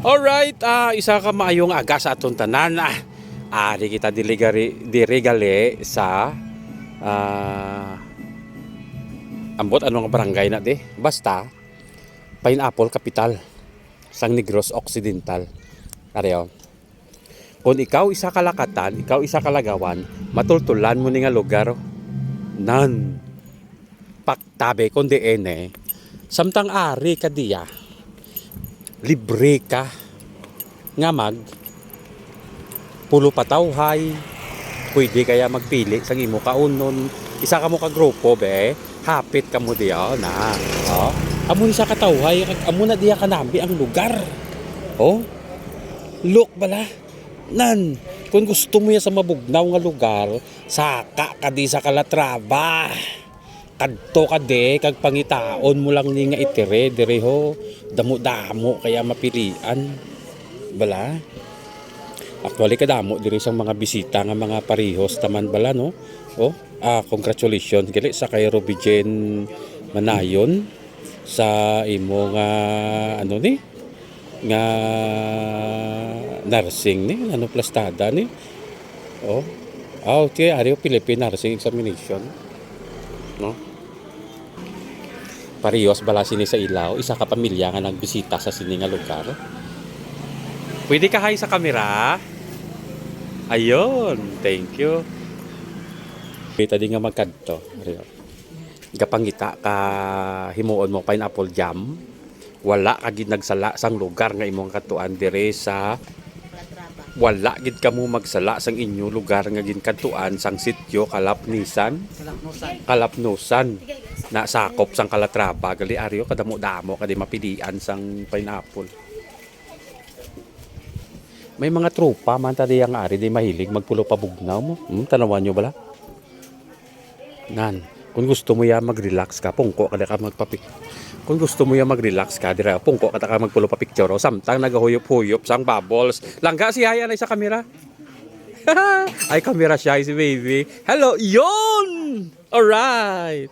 Alright, isa ka maayong aga sa atong tanan. Di kita diregali sa ambot anong barangay na di. Basta Pineapple Capital sang Negros Occidental. Areo. Kung ikaw isa kalakatan, ikaw isa kalagawan, matultulan mo ni nga lugar nan paktabe kon di ene. Samtang ari ka diya. Libre ka nga mag pulo patawhay, pwede kaya magpili sa imo kaunon, isa ka mo ka grupo be, hapit ka mo diya na. Oh, amo isa ka tawhay, amo na diya kanambi ang lugar. Oh, look bala nan kung gusto mo ya sa mabugnaw nga lugar, saka ka di sa Calatrava. Kadto ka de kag pangitaon mo lang ni nga itire direho damo-damo kaya mapilian bala. Actually kadamo diri sang mga bisita nga mga parehos taman bala no. Oh, congratulations gali sa kay Robigen Manayon sa imo nga ano ni nga nursing ni ano plastada ni. Oh. Okay, ari Philippine nursing examination. No? Parehos bala sini sa ilaw, isa ka pamilya nga nagbisita sa sini nga lugar. Pwede ka hay sa kamera. Ayun, thank you. Kita di nga magkadto. Gapangita ka himuon mo pineapple jam. Wala ka gid nagsala sang lugar nga imong katuan dire sa wala gid kamo magsala sang inyo lugar nga ginkantuan sang sitio Kalapnusan na sakop sang Calatrava gali aryo kadamo-damo kadi mapilian sang pineapple. May mga tropa man tadi ang ari di mahilig magpulo pa bugnaw mo. Tanawan nyo bala? Nan, kung gusto mo ya mag-relax ka, pungko kada ka magpapik. Kung gusto mo ya mag-relax ka, dira pungko kada ka magpulo pa picture o samtang nagahuyop-huyop sang bubbles. Langga si Haya na sa kamera. Ay kamera siya si baby. Hello, yon. All right.